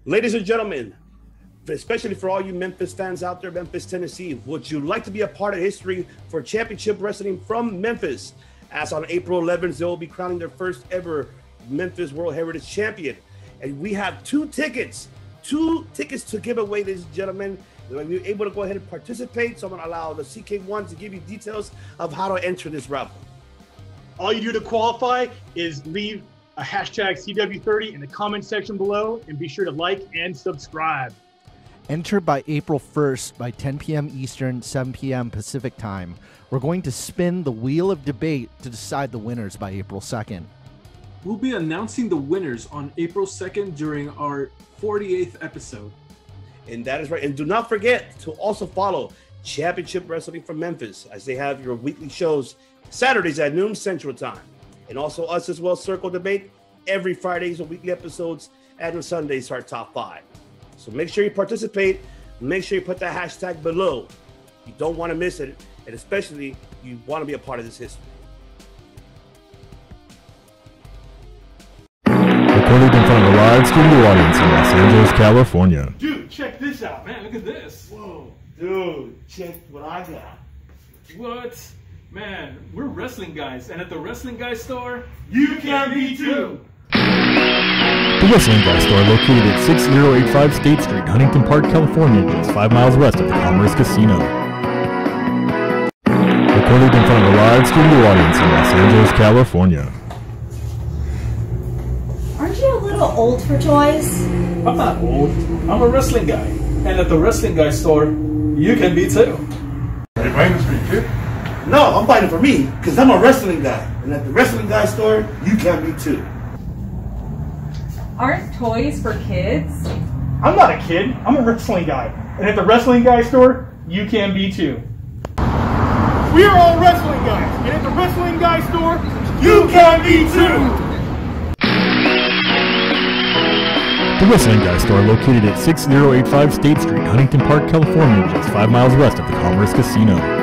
Ladies and gentlemen, especially for all you Memphis fans out there, Memphis, Tennessee, would you like to be a part of history for Championship Wrestling from Memphis? As on April 11th, they will be crowning their first ever Memphis World Heritage Champion. And we have two tickets to give away, ladies and gentlemen. We're able to go ahead and participate, so I'm going to allow the CK1 to give you details of how to enter this raffle. All you do to qualify is leave a hashtag CW30 in the comment section below, and be sure to like and subscribe. Enter by April 1st by 10 p.m. Eastern, 7 p.m. Pacific time. We're going to spin the wheel of debate to decide the winners by April 2nd. We'll be announcing the winners on April 2nd during our 48th episode. And that is right. And do not forget to also follow Championship Wrestling from Memphis, as they have your weekly shows Saturdays at noon Central Time. And also us as well, Circle Debate, every Fridays or weekly episodes, and on Sundays our top 5. So make sure you participate. Make sure you put that hashtag below. You don't want to miss it, and especially you want to be a part of this history. Recorded in front of a live studio audience in Los Angeles, California. Dude, check this out, man. Look at this. Whoa, dude, check what I got. What? Man, we're wrestling guys, and at the Wrestling Guy store, you can be too. The Wrestling Guy Store, located at 6085 State Street, Huntington Park, California, just 5 miles west of the Commerce Casino. Recorded in front of a live studio audience in Los Angeles, California. Aren't you a little old for toys? I'm not old. I'm a wrestling guy. And at the Wrestling Guy store, you can be too. Are you buying this for your kid? No, I'm buying it for me, because I'm a wrestling guy. And at the Wrestling Guy store, you can be too. Aren't toys for kids? I'm not a kid. I'm a wrestling guy. And at the Wrestling Guy store, you can be too. We are all wrestling guys. And at the Wrestling Guy store, you can be too. The Wrestling Guy Store, located at 6085 State Street, Huntington Park, California, just 5 miles west of the Commerce Casino.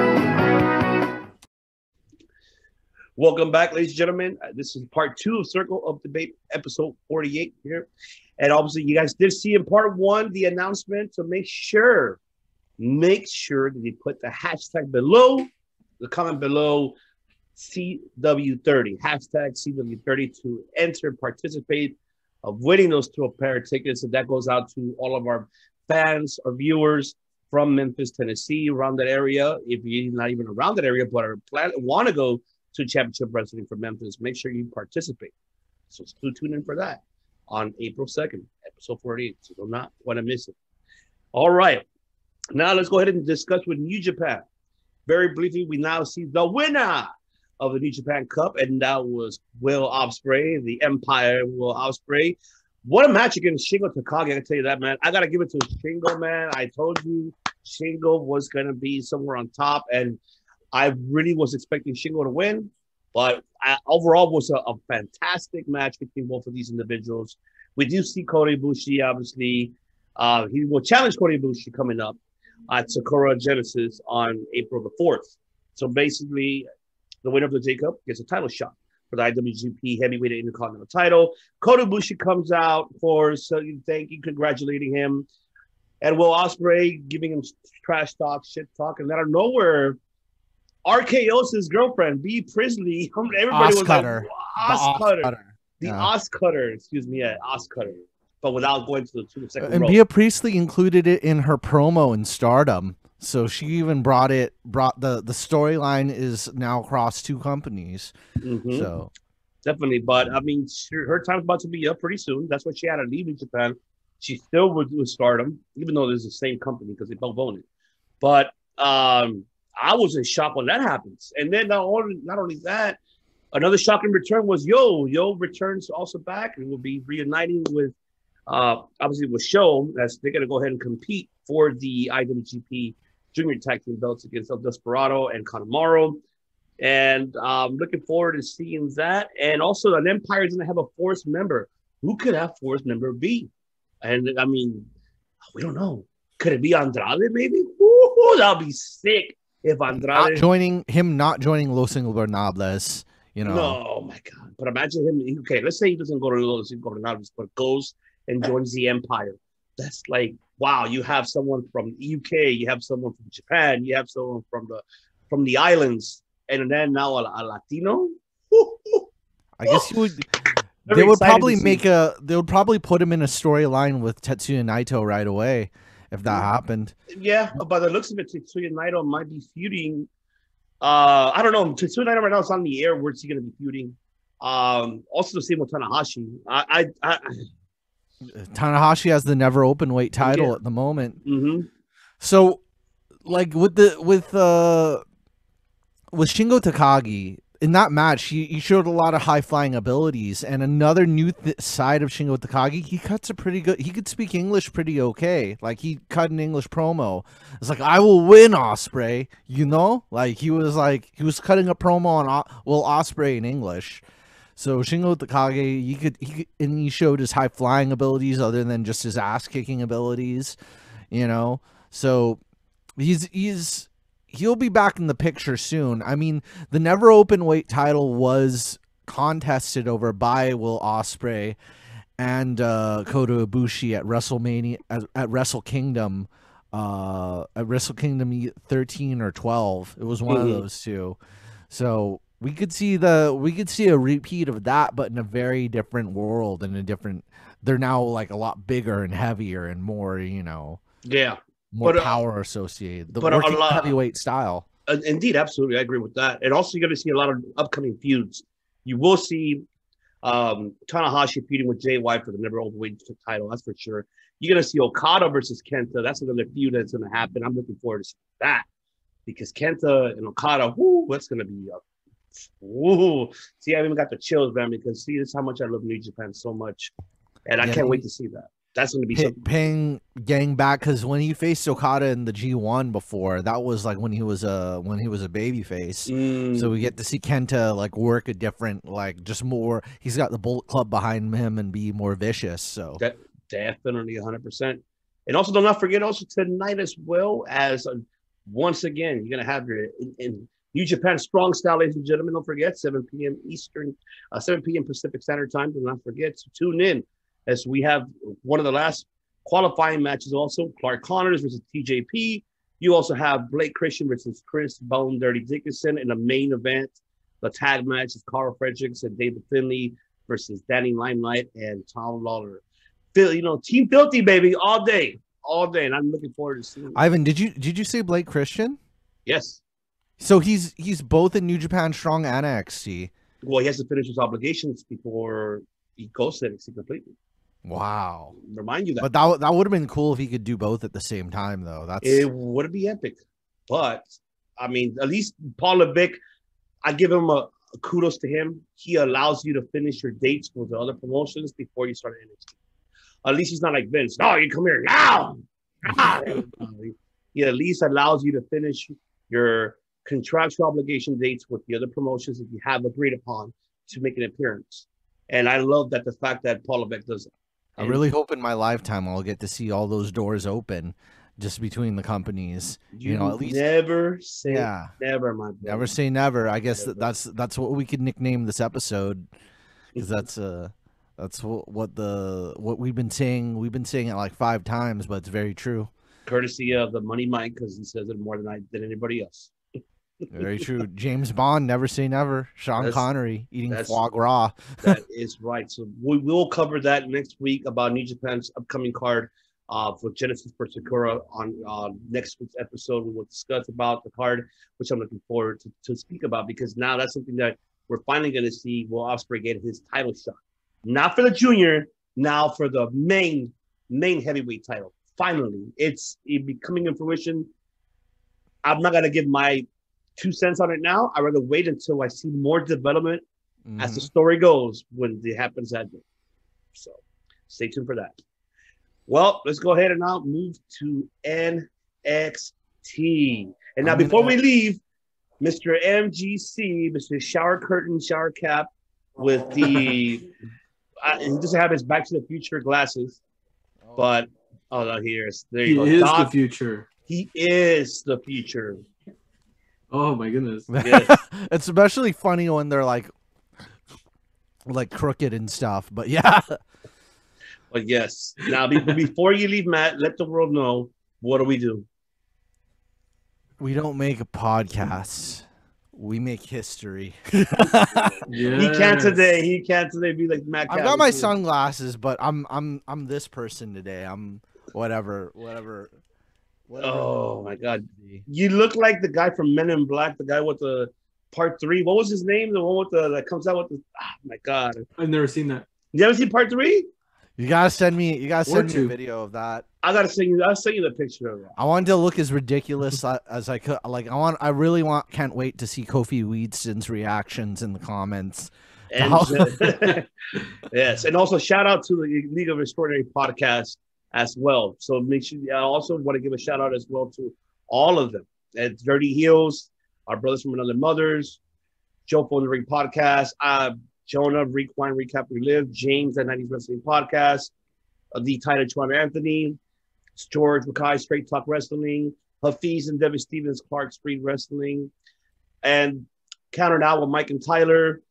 Welcome back, ladies and gentlemen. This is part 2 of Circle of Debate, episode 48 here. And obviously, you guys did see in part 1 the announcement, so make sure that you put the hashtag below, the comment below, CW30, hashtag CW30 to enter, participate of winning those 2 pair of tickets. And that goes out to all of our fans or viewers from Memphis, Tennessee, around that area. If you're not even around that area, but want to go to Championship Wrestling for Memphis, make sure you participate. So tune in for that on April 2nd, episode 48. So do not want to miss it. All right. Now let's go ahead and discuss with New Japan. Very briefly, we now see the winner of the New Japan Cup, and that was Will Ospreay, the Empire Will Ospreay. What a match against Shingo Takagi. I can tell you that, man. I got to give it to Shingo, man. I told you Shingo was going to be somewhere on top, and I really was expecting Shingo to win, but overall was a fantastic match between both of these individuals. We do see Kota Ibushi, obviously. He will challenge Kota Ibushi coming up at Sakura Genesis on April the 4th. So basically, the winner of the J-Cup gets a title shot for the IWGP Heavyweight Intercontinental title. Kota Ibushi comes out for congratulating him. And Will Ospreay giving him trash talk, shit talk, and out of nowhere, RKO's girlfriend, B. Priestley, everybody was like, the Os Cutter, excuse me, yeah, Os Cutter, but without going to the second row. And Bea Priestley included it in her promo in Stardom, so she even brought the storyline is now across 2 companies. So definitely, but I mean, her time's about to be up pretty soon. That's why she had to leave in Japan. She still would do Stardom, even though there's the same company because they both own it. But I was in shock when that happens. And then not only that, another shocking return was Yo returns also back and will be reuniting with obviously with Show, as they're going to go ahead and compete for the IWGP Junior Tag Team belts against El Desperado and Kanemaru. And looking forward to seeing that. And also, an Empire is going to have a fourth member. Who could that fourth member be? And I mean, we don't know. Could it be Andrade? Maybe. Ooh, that'll be sick if Andrade not joining Los Ingobernables. You know. No, oh my God! But imagine him. Okay, let's say he doesn't go to Los Ingobernables, but goes and joins the Empire. that's like, wow, you have someone from the UK, you have someone from Japan, you have someone from the islands, and then now a Latino. I guess you would. Very They would excited probably to see. They would probably put him in a storyline with Tetsuya Naito right away if that happened. Yeah, by the looks of it, Tetsuya Naito might be feuding. I don't know. Tetsuya Naito right now is on the air. Where's he going to be feuding? Also the same with Tanahashi. Tanahashi has the never open weight title at the moment. Mm-hmm. So, like with Shingo Takagi in that match, he showed a lot of high flying abilities, and another new side of Shingo Takagi. He cuts a pretty good. He could speak English pretty okay. Like he cut an English promo. It's like, I will win, Ospreay. You know, like he was cutting a promo on Ospreay in English. So Shingo Takagi, he showed his high flying abilities other than just his ass kicking abilities, you know. So he'll be back in the picture soon. I mean, the never open weight title was contested over by Will Ospreay and Kota Ibushi at WrestleMania at Wrestle Kingdom. At Wrestle Kingdom 13 or 12. It was one of those two. So we could see a repeat of that, but in a very different world and they're now like a lot bigger and heavier and more, you know, more power associated. The working heavyweight style. Indeed, absolutely. I agree with that. And also you're going to see a lot of upcoming feuds. You will see Tanahashi feuding with Jay White for the never overweight title. That's for sure. You're going to see Okada versus Kenta. That's another feud that's going to happen. I'm looking forward to seeing that because Kenta and Okada, that's going to be see, I even got the chills, man, because see, this is how much I love New Japan so much. And I can't wait to see that. That's going to be something. Paying getting back, because when he faced Okada in the G1 before, that was like when he was a baby face. So we get to see Kenta like work a different, like just more. He's got the Bullet Club behind him and be more vicious. So that definitely 100%. And also, do not forget also tonight as well as once again you're going to have your in New Japan Strong Style, ladies and gentlemen. Don't forget 7 p.m. Eastern, 7 p.m. Pacific Standard Time. Do not forget to tune in as we have one of the last qualifying matches also, Clark Connors versus TJP. You also have Blake Christian versus Chris Bone Dirty Dickinson in the main event. The tag match is Carl Fredericks and David Finlay versus Danny Limelight and Tom Lawler. Team Filthy, baby, all day. And I'm looking forward to seeing it. Ivan, did you say Blake Christian? Yes. So he's both in New Japan Strong and NXT. Well, he has to finish his obligations before he goes to NXT completely. Wow. Remind you that. But that would have been cool if he could do both at the same time, though. It would be epic. But, I mean, at least Paul Levesque, I give him a kudos to him. He allows you to finish your dates with the other promotions before you start NXT. At least he's not like Vince. No, you come here now. He at least allows you to finish your contractual obligation dates with the other promotions that you have agreed upon to make an appearance. And I love that the fact that Paul Levesque does it. I really hope in my lifetime I'll get to see all those doors open just between the companies. You know, at least never say never, my brother. Never say never. I guess that's what we could nickname this episode, because that's what we've been saying. We've been saying it like 5 times, but it's very true. Courtesy of the Money Mike, because he says it more than anybody else. Very true. James Bond, never say never. Sean Connery eating foie gras. That is right. So we will cover that next week about New Japan's upcoming card for Genesis versus Sakura on next week's episode. We will discuss about the card, which I'm looking forward to speak about, because now that's something that we're finally going to see Will Ospreay get his title shot. Not for the junior, now for the main heavyweight title. Finally, it's coming in fruition. I'm not going to give my 2 cents on it now. I'd rather wait until I see more development as the story goes when it happens that day. So stay tuned for that. Well, let's go ahead and now move to NXT. And now before we leave, Mr. MGC, Mr. Shower Curtain, Shower Cap with the he doesn't have his Back to the Future glasses, but there you go. He is the future. He is the future. Oh my goodness. Yes. It's especially funny when they're like crooked and stuff, but yeah. But yes. Now, before you leave, Matt, let the world know, what do we do? We don't make a podcast. We make history. He can't today. He can't today be like Matt. I've got my sunglasses, but I'm this person today. I'm whatever. Oh my God! You look like the guy from Men in Black, the guy with the Part 3. What was his name? The one with the that comes out with the. Oh my God! I've never seen that. You ever seen Part 3? You gotta send me. You gotta send me a video of that. I gotta send you. I'll send you the picture of that. I wanted to look as ridiculous as I could. Like can't wait to see Kofi Weedston's reactions in the comments. And, yes, and also shout out to the League of Extraordinary podcast as well. So make sure. I also want to give a shout out as well to all of them. It's Dirty Heels, our brothers from another mothers, Joe from the Ring podcast, Jonah, Rewind, Recap, Relive, James, at 90s Wrestling Podcast, the title Toronto Anthony, George Mackay, Straight Talk Wrestling, Hafiz and Devin Stevens, Clark Street Wrestling, and countered out with Mike and Tyler.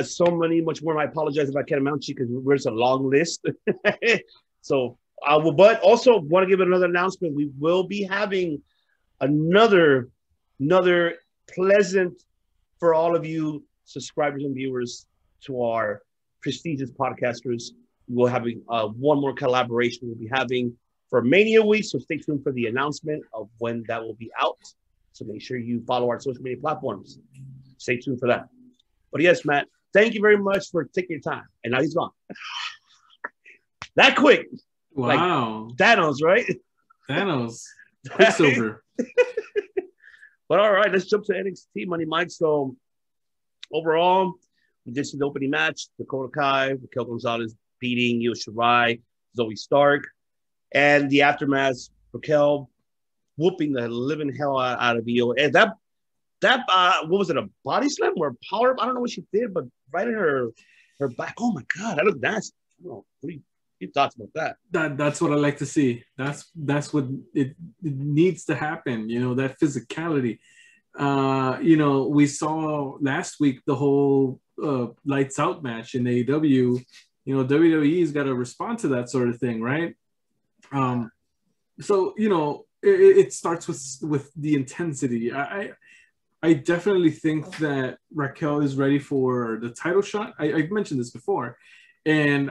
So many, much more. I apologize if I can't amount you because there's a long list. So I will, but also want to give another announcement. We will be having another pleasant for all of you subscribers and viewers to our prestigious podcasters. We'll have one more collaboration we'll be having for Mania Week, so stay tuned for the announcement of when that will be out. So make sure you follow our social media platforms. Stay tuned for that. But yes, Matt, thank you very much for taking your time. And now he's gone. That quick. Wow. Like Thanos, right? Thanos. Quicksilver. But all right, let's jump to NXT Money Mike. So overall, we did see the opening match. Dakota Kai, Raquel Gonzalez beating Io Shirai, Zoe Stark. And the aftermath, Raquel whooping the living hell out of Io. And that what was it, a body slam or a power? I don't know what she did, but right in her back. Oh my God, that looked nasty. What are your thoughts about that? That's what I like to see. That's what it needs to happen. You know, that physicality. You know, we saw last week the whole lights out match in AEW. You know, WWE's got to respond to that sort of thing, right? So you know, it starts with the intensity. I definitely think that Raquel is ready for the title shot. I've mentioned this before, and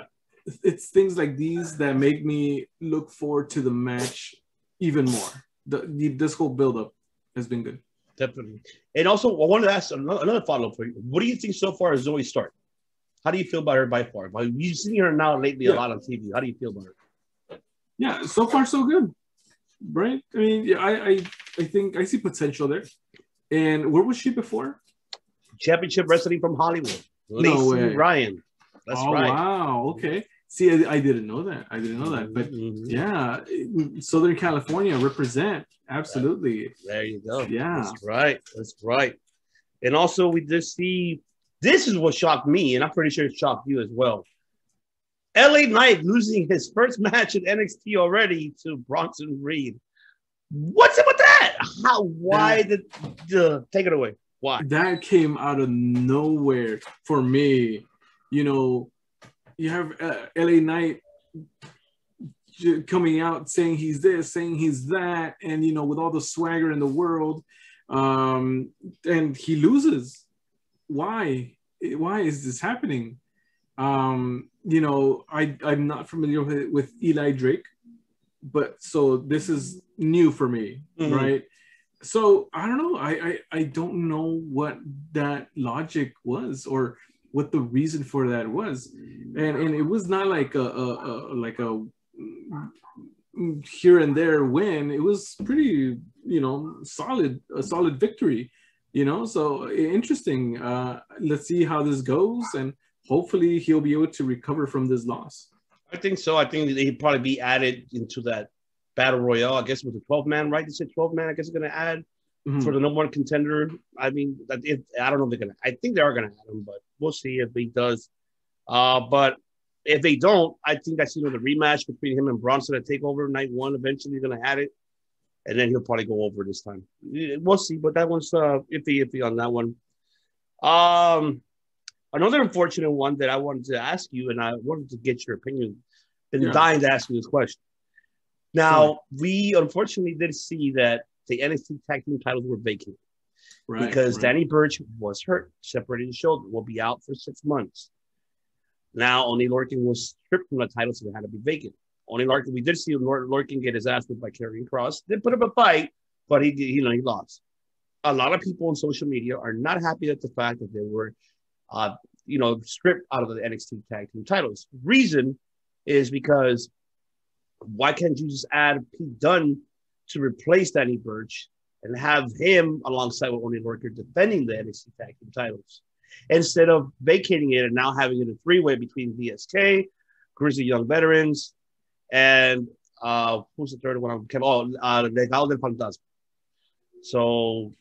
it's things like these that make me look forward to the match even more. This whole build-up has been good. Definitely. And also, I wanted to ask another follow-up for you. What do you think so far as Zoe Stark? How do you feel about her by far? You've seen her now lately a lot on TV. How do you feel about her? Yeah, so far so good, right? I mean, I think I see potential there. And where was she before? Championship Wrestling from Hollywood. Lacey Ryan. That's right. Oh, wow. Okay. See, I didn't know that. But yeah, Southern California represent. Absolutely. There you go. Yeah. That's right. And also, we did see, this is what shocked me, and I'm pretty sure it shocked you as well. LA Knight losing his first match in NXT already to Bronson Reed. What's up with that? Why did take it away? Why? That came out of nowhere for me. You know, you have LA Knight coming out saying he's this, saying he's that, and you know, with all the swagger in the world, and he loses. Why is this happening? You know, I'm not familiar with Eli Drake, but so this is new for me, right? So I don't know. I don't know what that logic was or what the reason for that was, and it was not like a here and there win. It was pretty, you know, a solid victory, you know. So interesting. Let's see how this goes, and hopefully he'll be able to recover from this loss. I think so. I think he'd probably be added into that battle royale. I guess with the 12-man, right? They said 12-man. I guess they're going to add for the number one contender. I mean, I don't know if they're going to. I think they are going to add him, but we'll see if he does. But if they don't, I think I see the rematch between him and Bronson at Takeover Night 1. Eventually, they're going to add it, and then he'll probably go over this time. We'll see. But that one's iffy on that one. Another unfortunate one that I wanted to ask you, and I wanted to get your opinion. been dying to ask you this question. Now, we unfortunately did see that the NXT Tag Team titles were vacated because Danny Burch was hurt, separated his shoulder, will be out for 6 months. Now, Oney Lorcan was stripped from the title, so it had to be vacant. Oney Lorcan, we did see Lorcan get his ass whipped by Karrion Kross. Did put up a fight, but he lost. A lot of people on social media are not happy at the fact that they were, stripped out of the NXT Tag Team titles. Reason is because why can't you just add Pete Dunne to replace Danny Burch and have him alongside with Oney Lorcan defending the NXT Tag Team titles instead of vacating it and now having it a three-way between VSK, Grizzly Young Veterans, and who's the third one? Legado del Fantasma. So,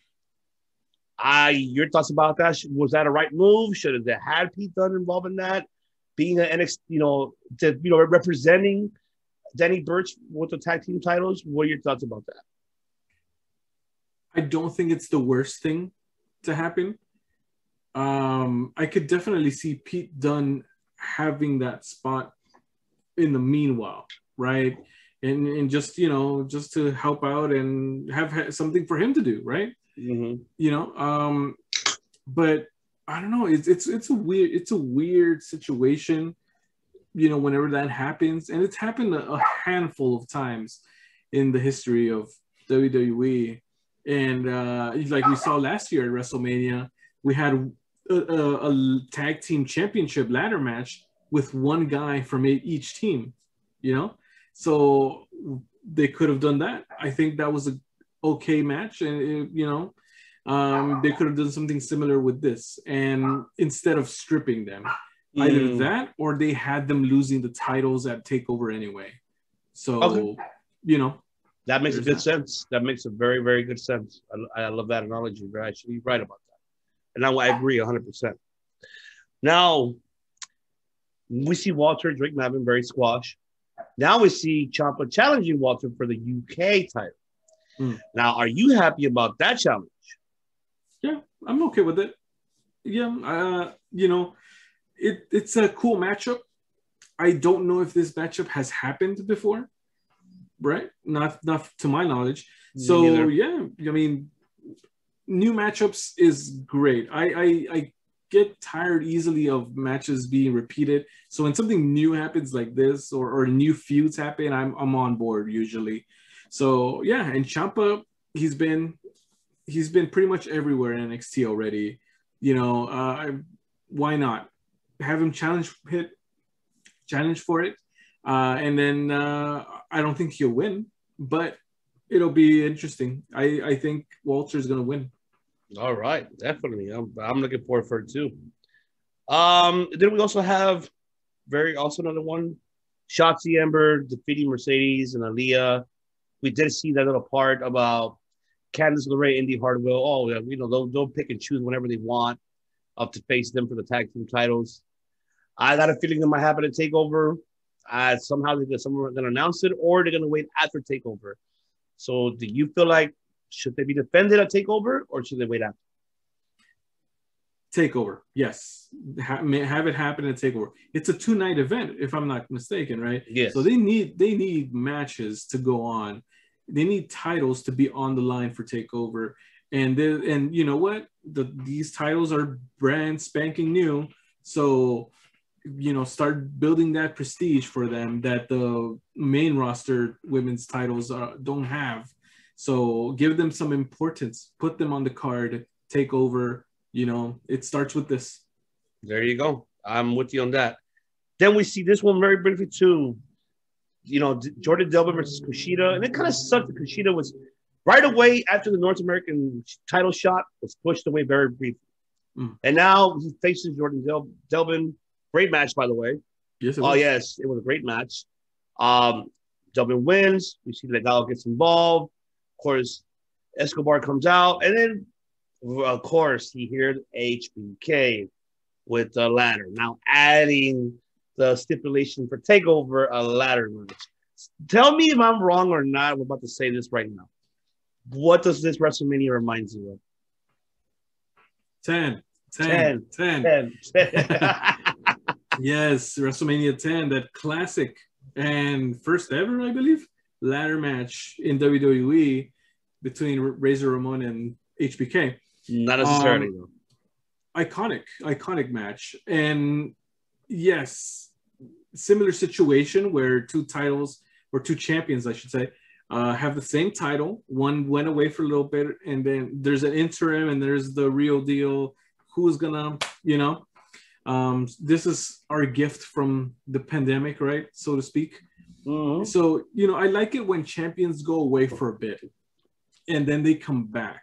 your thoughts about that? Was that a right move? Should have had Pete Dunne involved in that? Being an NXT, representing Danny Burch with the tag team titles. What are your thoughts about that? I don't think it's the worst thing to happen. I could definitely see Pete Dunne having that spot in the meanwhile, right? And just to help out and have something for him to do, right? Mm-hmm. But I don't know. It's a weird situation. Whenever that happens, and it's happened a handful of times in the history of WWE, and like we saw last year at WrestleMania, we had a tag team championship ladder match with one guy from each team, so they could have done that. I think that was a okay match, and they could have done something similar with this, and instead of stripping them. Either that or they had them losing the titles at TakeOver anyway. So, that makes good sense. That makes a very, very good sense. I love that analogy. You're actually right about that. And I agree 100%. Now, we see Walter Drake Mavin very squash. Now we see Ciampa challenging Walter for the UK title. Now, are you happy about that challenge? Yeah, I'm okay with it. Yeah, It's a cool matchup. I don't know if this matchup has happened before, right? Not to my knowledge. So yeah, I mean, new matchups is great. I get tired easily of matches being repeated. So when something new happens like this, or new feuds happen, I'm on board usually. So yeah, and Ciampa, he's been pretty much everywhere in NXT already. Why not? Have him challenge for it, and then I don't think he'll win, but it'll be interesting. I think Walter's gonna win. All right, definitely. I'm looking forward for it too. Then we also have another one, Shotzi Ember defeating Mercedes and Aaliyah. We did see that little part about Candice LeRae, Indy Hartwell. Oh yeah, they'll pick and choose whenever they want up to face them for the tag team titles. I got a feeling it might happen at TakeOver. Somehow someone are going to announce it, or they're going to wait after TakeOver. So do you feel like, should they be defended at TakeOver, or should they wait after? TakeOver, yes. Have it happen at TakeOver. It's a 2-night event, if I'm not mistaken, right? Yes. So they need matches to go on. They need titles to be on the line for TakeOver. And you know what? These titles are brand spanking new. So start building that prestige for them that the main roster women's titles don't have. So give them some importance, put them on the card, take over. It starts with this. There you go. I'm with you on that. Then we see this one very briefly too. Jordan Devlin versus Kushida, and it kind of sucked that Kushida was right away after the North American title shot was pushed away very briefly. And now he faces Jordan Devlin. Great match, by the way. Yes, it was. Yes, it was a great match. Devlin wins. We see Legado gets involved. Of course, Escobar comes out. And then, of course, he hears HBK with the ladder. Now adding the stipulation for TakeOver, a ladder match. Tell me if I'm wrong or not. I'm about to say this right now. What does this WrestleMania remind you of? 10. Yes, WrestleMania 10, that classic and first ever, I believe, ladder match in WWE between Razor Ramon and HBK. Not necessarily. Iconic match. And yes, similar situation where two titles, or two champions, I should say, have the same title. One went away for a little bit, and then there's an interim, and there's the real deal. Who's gonna, this is our gift from the pandemic, right? So to speak. Mm-hmm. So, I like it when champions go away for a bit and then they come back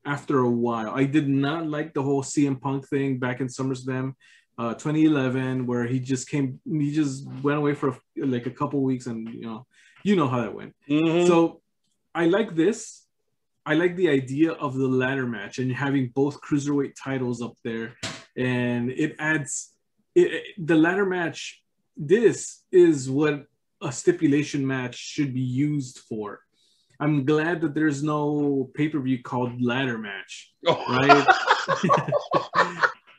after a while. I did not like the whole CM Punk thing back in SummerSlam 2011, where he just went away for a couple weeks, and you know how that went. Mm-hmm. So I like this. I like the idea of the ladder match and having both cruiserweight titles up there, and it adds the ladder match. This is what a stipulation match should be used for. I'm glad that there's no pay-per-view called ladder match, right?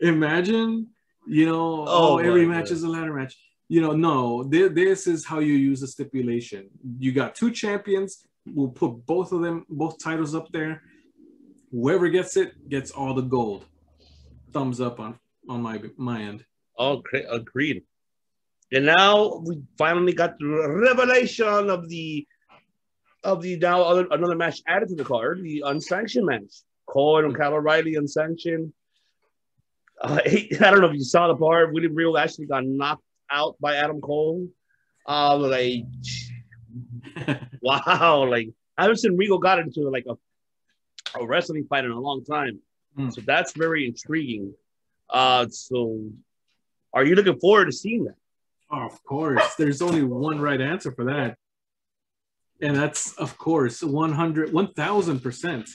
Imagine, every match is a ladder match. No, this is how you use a stipulation. You got two champions. We'll put both titles up there. Whoever gets it gets all the gold. Thumbs up on my end. Okay, agreed. And now we finally got the revelation of the another match added to the card, the unsanctioned match. Cole and Kyle O'Reilly unsanctioned. I don't know if you saw the part. William Regal actually got knocked out by Adam Cole. Wow, I haven't seen Regal got into a wrestling fight in a long time. So that's very intriguing. So are you looking forward to seeing that? Oh, of course. There's only one right answer for that. And that's, of course, 1,000%.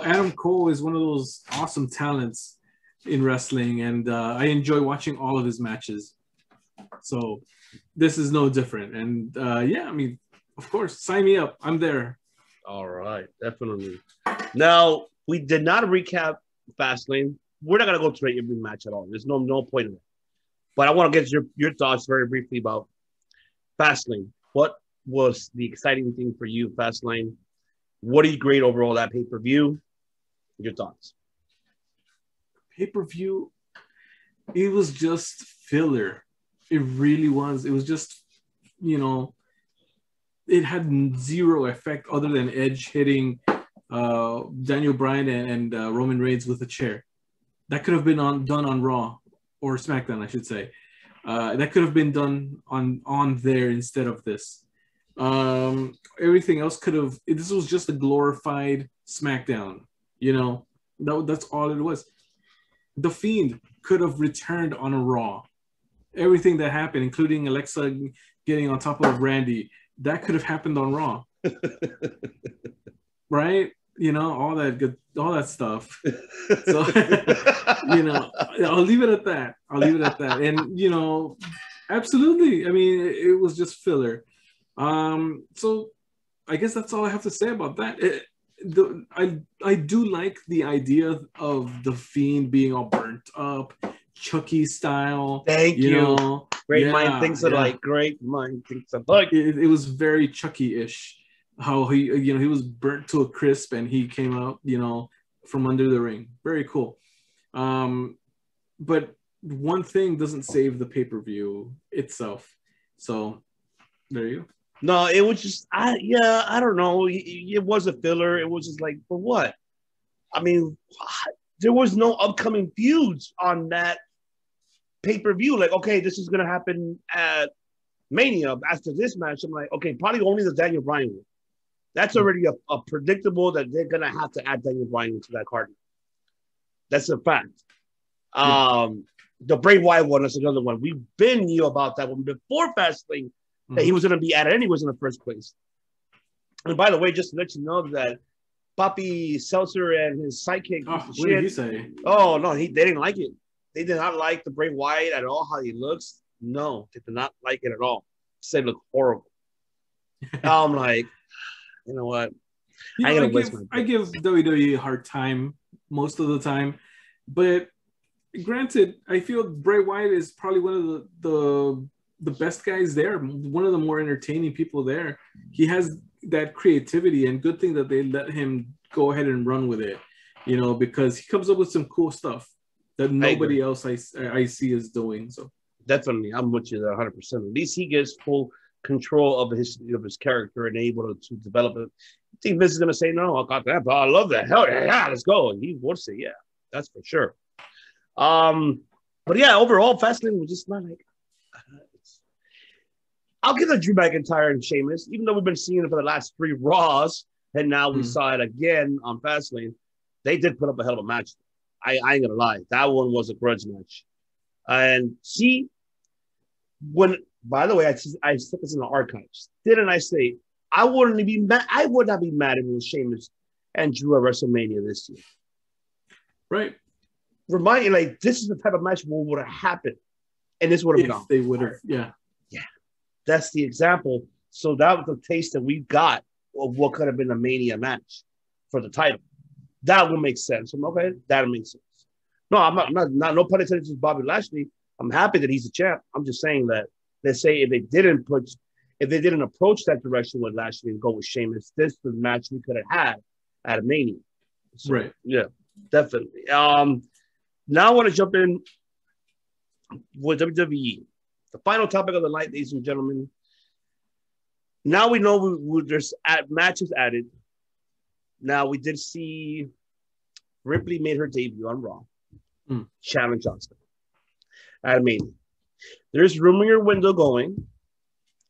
Adam Cole is one of those awesome talents in wrestling, and I enjoy watching all of his matches. So this is no different. And of course, sign me up. I'm there. All right, definitely. Now, we did not recap Fastlane. We're not going to go through every match at all. There's no point in it. But I want to get your thoughts very briefly about Fastlane. What was the exciting thing for you, Fastlane? What do you grade overall that pay-per-view? Your thoughts? Pay-per-view, it was just filler. It really was. It was just, it had zero effect other than Edge hitting Daniel Bryan and Roman Reigns with a chair. That could have been done on Raw or SmackDown, I should say. That could have been done on there instead of this. Everything else could have. This was just a glorified SmackDown. That's all it was. The Fiend could have returned on a Raw. Everything that happened, including Alexa getting on top of Randy, that could have happened on Raw. Right? All that stuff. So, I'll leave it at that. And, absolutely. I mean, it was just filler. So I guess that's all I have to say about that. I do like the idea of the Fiend being all burnt up, Chucky style. Thank you. Great mind thinks alike. Great mind thinks alike. It was very Chucky-ish. How he was burnt to a crisp and he came out, from under the ring. Very cool. But one thing doesn't save the pay-per-view itself. So there you go. No, it was just, I don't know. It was a filler. It was just like, for what? I mean, there was no upcoming feuds on that pay-per-view. Like, okay, this is going to happen at Mania. After this match, I'm like, okay, probably only the Daniel Bryan one. That's already a predictable that they're going to have to add Daniel Bryan into that card. That's a fact. The Bray Wyatt one is another one. We've been knew about that one before Fastlane, that he was going to be added anyways in the first place. And by the way, just to let you know that Papi Seltzer and his sidekick. What did he say? Oh, no, they didn't like it. They did not like the Bray Wyatt at all, how he looks. No, they did not like it at all. Said it looked horrible. I'm like, you know what? I give WWE a hard time most of the time. But granted, I feel Bray Wyatt is probably one of the the best guys there, one of the more entertaining people there. He has that creativity, and good thing that they let him go ahead and run with it, you know, because he comes up with some cool stuff that nobody else I see is doing. So definitely, I'm with you there 100%. At least he gets full control of his character and able to develop it. I think Vince is going to say, no, I got that, but I love that. Hell yeah, let's go. And he would say, yeah, that's for sure. But yeah, overall, Fastlane was just not like, I'll give it Drew McIntyre and Sheamus, even though we've been seeing it for the last 3 Raws, and now we saw it again on Fastlane. They did put up a hell of a match. I ain't going to lie. That one was a grudge match. And see, by the way, I said this in the archives. Didn't I say I wouldn't be mad? I would not be mad if it was Sheamus and Drew at WrestleMania this year. Right. Remind you, like, this is the type of match what would have happened, and this would have been on. They would have, yeah. That's the example. So that was the taste that we got of what could have been a Mania match for the title. That would make sense. Okay, that makes sense. No, I'm not. No pun intended to Bobby Lashley. I'm happy that he's a champ. I'm just saying that. Let's say if they didn't approach that direction with Lashley and go with Sheamus, this is the match we could have had at a Mania. So, right. Yeah, definitely. Now I want to jump in with WWE. The final topic of the night, ladies and gentlemen. Now we know there's matches added. Now we did see Ripley made her debut on Raw. Challenge Asuka at Mania. There's room in your window going.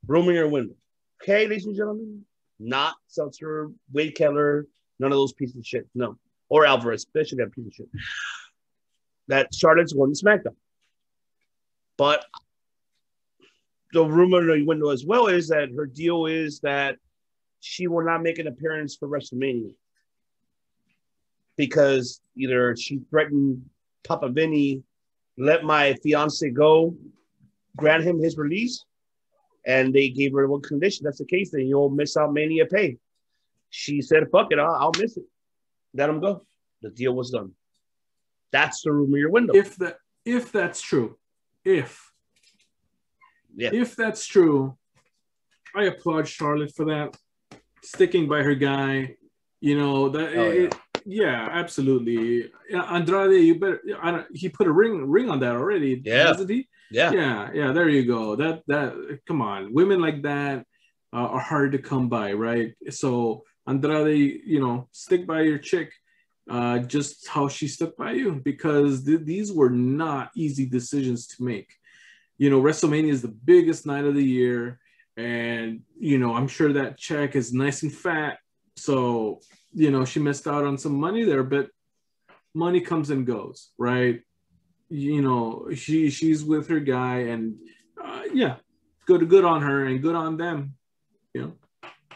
Room in your window. Okay, ladies and gentlemen? Not Seltzer, Wade Keller, none of those pieces of shit. No. Or Alvarez, especially that piece of shit. That Charlotte's going to SmackDown. But the rumor in the window as well is that her deal is that she will not make an appearance for WrestleMania because either she threatened Papa Vinny, let my fiance go, grant him his release, and they gave her one condition. That's the case, then you'll miss out Mania pay. She said, fuck it, I'll miss it. Let him go. The deal was done. That's the rumor in your window. If that's true, if that's true, I applaud Charlotte for that. Sticking by her guy, you know that. Yeah, absolutely. Andrade, you better. He put a ring on that already, hasn't he? Yeah. There you go. That. Come on, women like that are hard to come by, right? So Andrade, you know, stick by your chick. Just how she stuck by you, because these were not easy decisions to make. You know, WrestleMania is the biggest night of the year, and you know, I'm sure that check is nice and fat. So, you know, she missed out on some money there, but money comes and goes, right? You know, she's with her guy, and good on her and good on them. You know.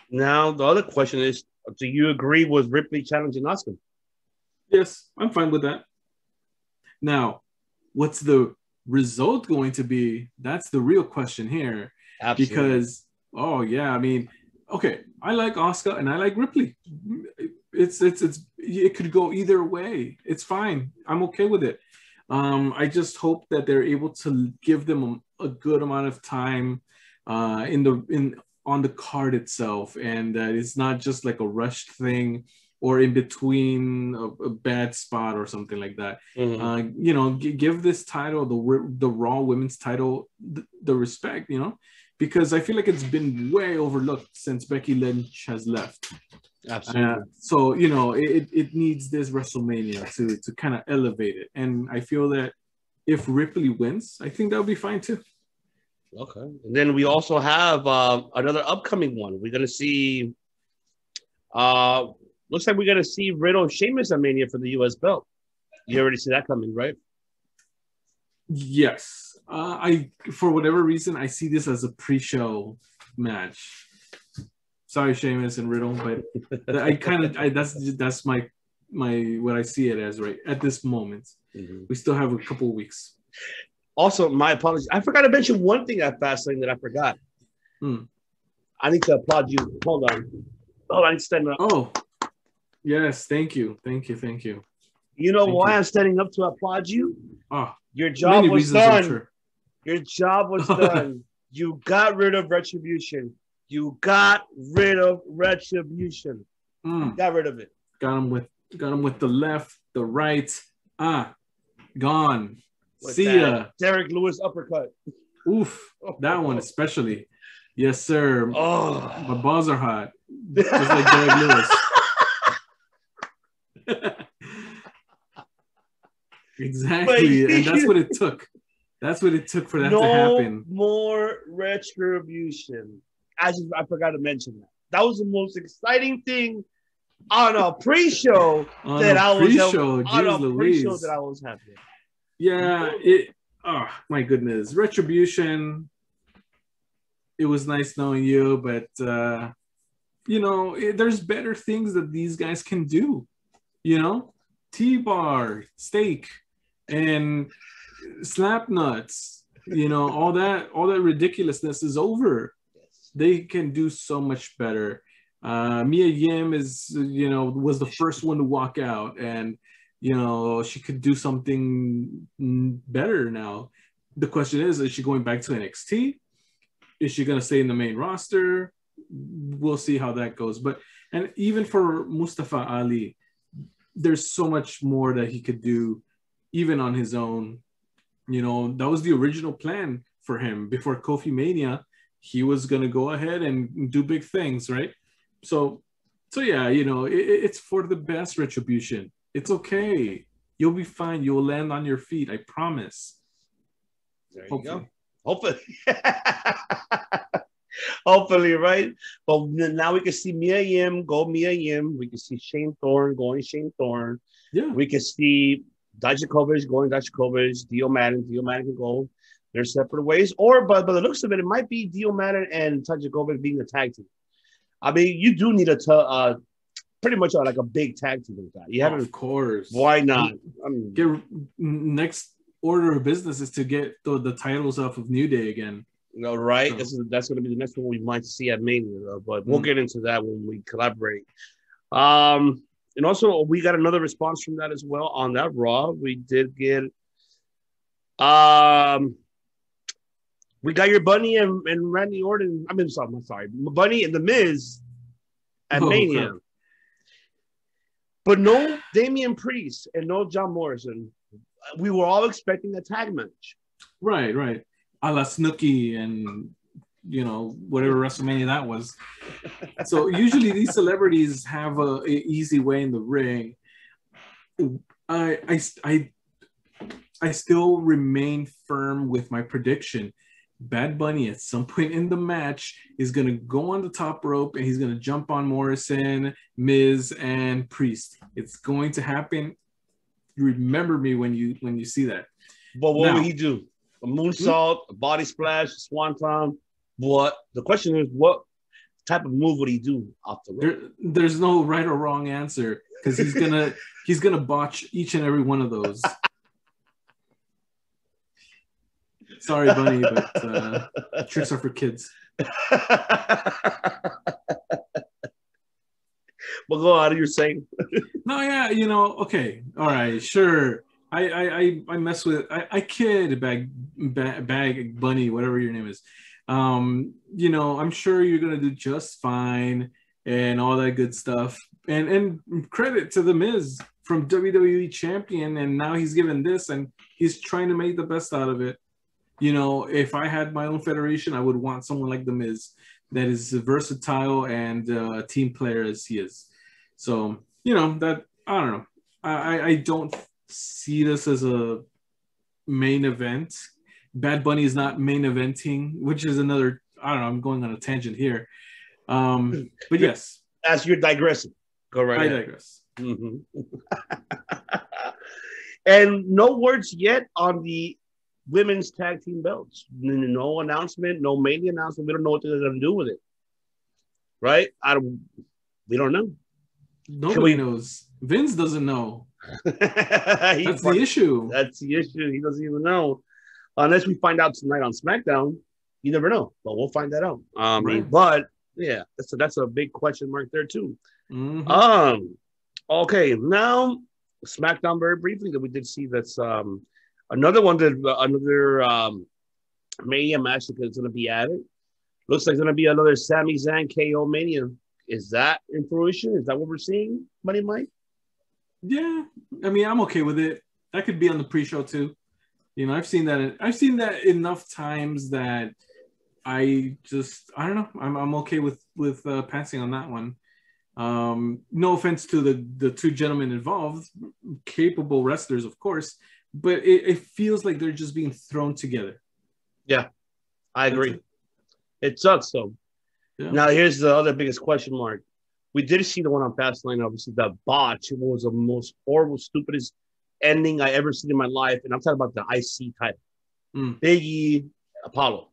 Now the other question is, do you agree with Ripley challenging Asuka? Yes, I'm fine with that. Now, what's the result going to be? That's the real question here. Absolutely. Because, I mean, okay, I like Asuka and I like Ripley. It could go either way. It's fine. I'm okay with it. I just hope that they're able to give them a good amount of time on the card itself, and that it's not just like a rushed thing or in between a bad spot or something like that. Mm-hmm. You know, give this title, the Raw Women's title, the respect, you know, because I feel like it's been way overlooked since Becky Lynch has left. Absolutely. So, you know, it needs this WrestleMania to kind of elevate it. And I feel that if Ripley wins, I think that would be fine too. Okay. And then we also have another upcoming one. We're going to see... looks like we're going to see Riddle and Sheamus at Mania for the U.S. belt. You already see that coming, right? Yes. For whatever reason, I see this as a pre-show match. Sorry, Sheamus and Riddle, but that's my what I see it as right at this moment. Mm-hmm. We still have a couple of weeks. Also, my apologies. I forgot to mention one thing at Fastlane that I forgot. I need to applaud you. Hold on. Oh, I need to stand up. Oh. Yes, thank you. You know why I'm standing up to applaud you? Oh, your job was done. Your job was done. You got rid of Retribution. You got rid of Retribution. Got rid of it. Got him with the left, the right. Gone. With See that ya. Derek Lewis uppercut. Oof. That one especially. Yes, sir. Oh, My balls are hot. Just like Derek Lewis. Exactly. And that's what it took. That's what it took for that to happen. No more Retribution. I forgot to mention that. That was the most exciting thing on a pre-show that I was happy. Yeah, oh my goodness. Retribution. It was nice knowing you, but there's better things that these guys can do. T-bar, steak, and slap nuts. All that ridiculousness is over. They can do so much better. Mia Yim was the first one to walk out, and she could do something better now. The question is she going back to NXT? Is she going to stay in the main roster? We'll see how that goes. And even for Mustafa Ali, there's so much more that he could do, even on his own. That was the original plan for him before Kofi Mania. He was going to go ahead and do big things, right? So yeah, it's for the best, Retribution. It's okay. You'll be fine. You'll land on your feet. I promise. There you go. Hopefully. Hopefully, right? But now we can see Mia Yim go Mia Yim. We can see Shane Thorne going Shane Thorne. Yeah. We can see Dijakovic going Dijakovic. Dio Madden can go their separate ways. Or, but the looks of it, it might be Dio Madden and Dijakovic being a tag team. I mean, you do need pretty much like a big tag team with that. You haven't, of course. Why not? Next order of business is to get the titles off of New Day again. Right? So. That's going to be the next one we might see at Mania, but we'll get into that when we collaborate. And also, we got another response from that as well on that Raw. We did get, we got your Bunny and Randy Orton. I'm sorry, Bunny and The Miz at Mania. Crap. But no Damian Priest and no John Morrison. We were all expecting a tag match. Right. A la Snooki and, whatever WrestleMania that was. So usually these celebrities have a easy way in the ring. I still remain firm with my prediction. Bad Bunny at some point in the match is going to go on the top rope and he's going to jump on Morrison, Miz, and Priest. It's going to happen. You remember me when you see that. But what will he do? A moonsault, a body splash, a swanton. What? The question is, what type of move would he do off the rope? There's no right or wrong answer because he's gonna botch each and every one of those. Sorry, Bunny, but tricks are for kids. Well, go on. You're saying? No, yeah, okay, all right, sure. I mess with I kid bag Bunny, whatever your name is. I'm sure you're gonna do just fine and all that good stuff. And credit to The Miz from WWE champion, and now he's given this and he's trying to make the best out of it. If I had my own federation, I would want someone like The Miz that is versatile and a team player as he is. So, that I don't know. I don't see this as a main event. Bad Bunny is not main eventing, which is another, I don't know, I'm going on a tangent here. But yes. As you're digressing. Go right ahead. I digress. Mm-hmm. And no words yet on the women's tag team belts. No announcement, no Mania announcement. We don't know what they're going to do with it. Right? We don't know. Nobody knows. Vince doesn't know. That's the issue. That's the issue. He doesn't even know. Unless we find out tonight on SmackDown. You never know. But we'll find that out. Right. But yeah, that's a big question mark there too. Mm-hmm. Okay, now SmackDown very briefly that we did see that's another one that Mania match is going to be added. Looks like it's going to be another Sami Zayn KO Mania. Is that in fruition? Is that what we're seeing, Money Mike? Yeah, I mean, I'm okay with it. That could be on the pre-show too. You know, I've seen that enough times that I don't know. I'm okay with passing on that one. No offense to the two gentlemen involved, capable wrestlers, of course, but it feels like they're just being thrown together. Yeah, I agree. It sucks though. Yeah. Now here's the other biggest question mark. We did see the one on Fastlane, obviously the botch. It was the most horrible, stupidest ending I ever seen in my life, and I'm talking about the IC title. Big E, Apollo.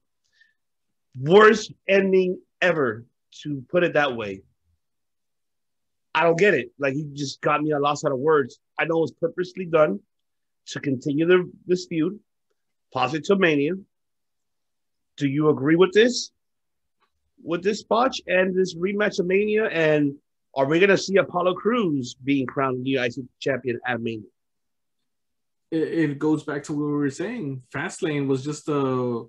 Worst ending ever, to put it that way. I don't get it. Like, you just got me lost out of words. I know it was purposely done to continue this feud, possibly to Mania. Do you agree with this? With this botch and this rematch of Mania? And are we going to see Apollo Crews being crowned the IC champion at Mania? It goes back to what we were saying. Fastlane was just a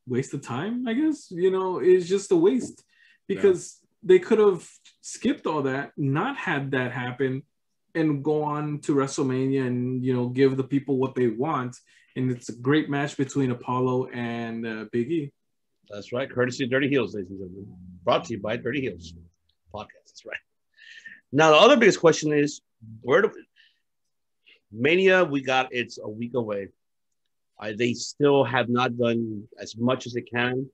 waste of time, I guess. You know, it's just a waste because they could have skipped all that, not had that happen, and go on to WrestleMania and, you know, give the people what they want. And it's a great match between Apollo and Big E. That's right. Courtesy of Dirty Heels, ladies and gentlemen. Brought to you by Dirty Heels podcast. That's right. Now, the other biggest question is, Mania, it's a week away. They still have not done as much as they can.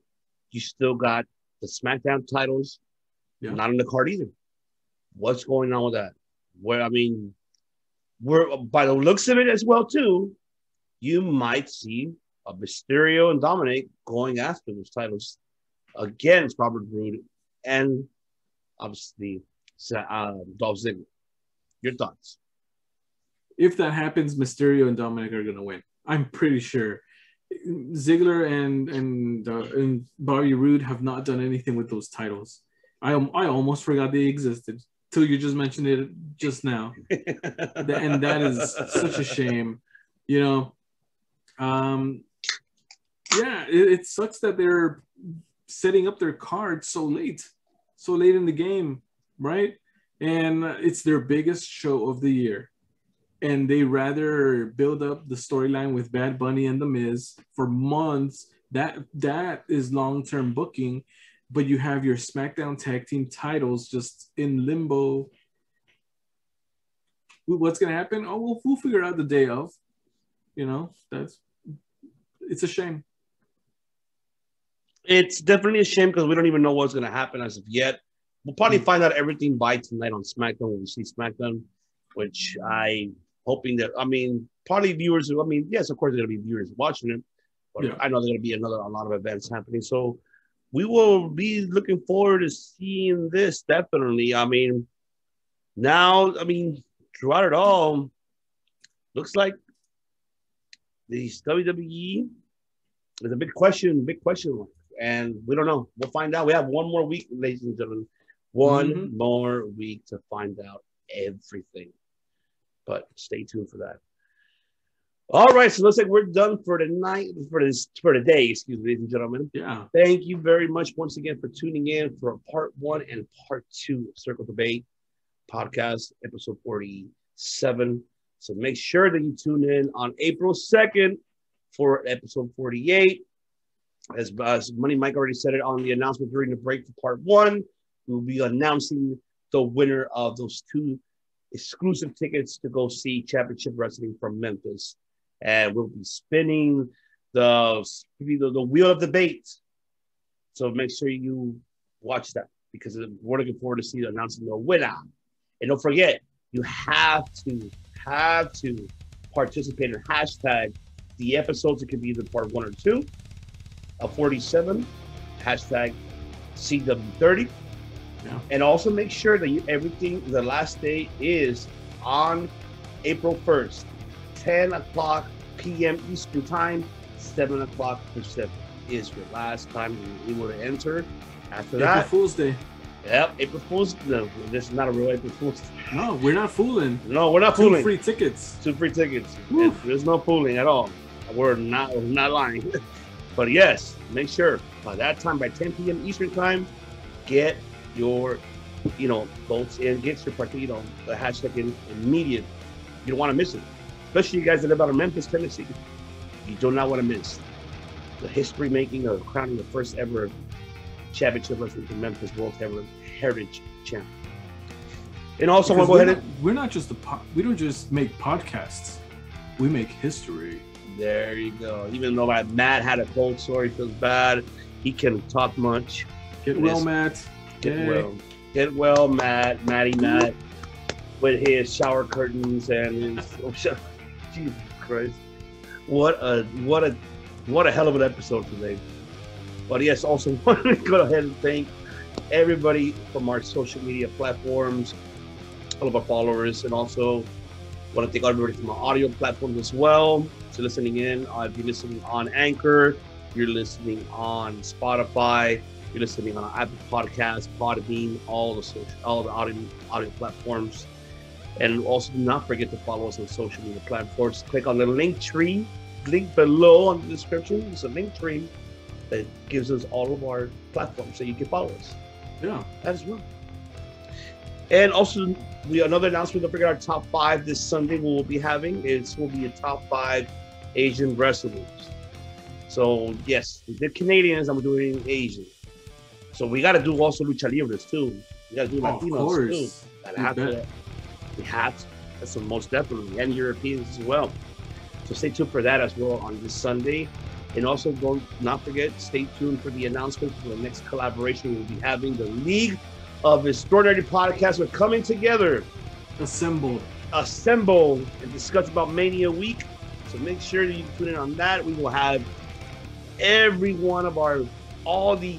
You still got the Smackdown titles, not on the card either. What's going on with that? We're by the looks of it as well too. You might see a Mysterio and Dominic going after those titles against Robert Roode and obviously Dolph Ziggler. Your thoughts? If that happens, Mysterio and Dominic are going to win. I'm pretty sure. Ziggler and Bobby Roode have not done anything with those titles. I almost forgot they existed till you just mentioned it just now. And that is such a shame. You know, it sucks that they're setting up their card so late in the game, right? And it's their biggest show of the year. And they rather build up the storyline with Bad Bunny and The Miz for months. That is long-term booking. But you have your SmackDown Tag Team titles just in limbo. What's going to happen? Oh, we'll figure out the day of. You know, it's a shame. It's definitely a shame because we don't even know what's going to happen as of yet. We'll probably find out everything by tonight on SmackDown when we see SmackDown, which hoping that, probably viewers, yes, of course, there are going to be viewers watching it, but I know there's going to be a lot of events happening. So we will be looking forward to seeing this, definitely. Throughout it all, looks like the WWE is a big question mark, and we don't know. We'll find out. We have one more week, ladies and gentlemen. One more week to find out everything. But stay tuned for that. All right, so looks like we're done for the night, for the day, excuse me, ladies and gentlemen. Yeah. Thank you very much once again for tuning in for part 1 and part 2 of Circle Debate podcast, episode 47. So make sure that you tune in on April 2nd for episode 48. As Money Mike already said it on the announcement during the break for part 1, we'll be announcing the winner of those 2 exclusive tickets to go see Championship Wrestling from Memphis. And we'll be spinning the wheel of debate. So make sure you watch that because we're looking forward to see announcing the winner. And don't forget, you have to participate in hashtag the episodes. It can be either part 1 or 2 of 47, hashtag CW30. Yeah. And also make sure that the last day is on April 1st, 10 o'clock p.m. Eastern Time, 7 o'clock Pacific is your last time you will enter. After that, April Fool's Day. Yep, April Fool's. No, this is not a real April Fool's Day. No, we're not fooling. No, we're not fooling. 2 free tickets. 2 free tickets. There's no fooling at all. We're not lying. But yes, make sure by that time, by 10 p.m. Eastern time, get your, votes in, get your party, the hashtag in immediate. You don't want to miss it, especially you guys that live out of Memphis, Tennessee. You do not want to miss the history making of crowning the first ever championship wrestling in Memphis World Heritage Champ. And also, Because go ahead and we're not just we don't just make podcasts, we make history. there you go. Even though Matt had a cold sore, he feels bad. He can talk much. Get well, Matt. Get well, Matt. Matt, with his shower curtains and his. Jesus Christ! What a hell of an episode today. But yes, also want to go ahead and thank everybody from our social media platforms, all of our followers, and also want to thank everybody from our audio platforms as well. So listening in, if you're listening on Anchor, you're listening on Spotify, you're listening on Apple Podcasts, Podbean, all the audio platforms. And also do not forget to follow us on social media platforms. Click on the link below on the description. It's a link tree that gives us all of our platforms so you can follow us. Yeah. As well. And also, another announcement, don't forget our top 5 this Sunday we will be having. It will be a top 5 Asian wrestlers. So, yes, we did Canadians, I'm doing Asian. So, we got to do also Lucha Libres, too. We got to do Latinos, too. We have to. That's most definitely. And Europeans as well. So, stay tuned for that as well on this Sunday. And also, don't not forget, stay tuned for the announcement for the next collaboration we'll be having. The League of Extraordinary Podcasts are coming together. Assemble and discuss about Mania Week. So make sure that you tune in on that. We will have every one of all the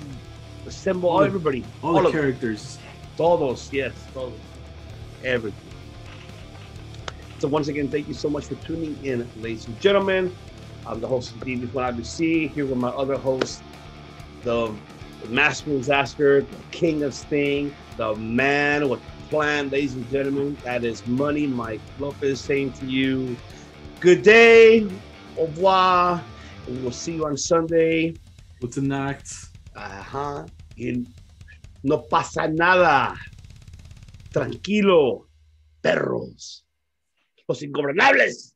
characters. All those, everything. So once again, thank you so much for tuning in, ladies and gentlemen. I'm the host of DV1IBC, here with my other host, the Master Disaster, the King of Sting, the man with the plan, ladies and gentlemen. That is Money Mike Lopez saying to you, good day, au revoir, and we'll see you on Sunday. What's the next? Y no pasa nada. Tranquilo, perros. Los ingobernables.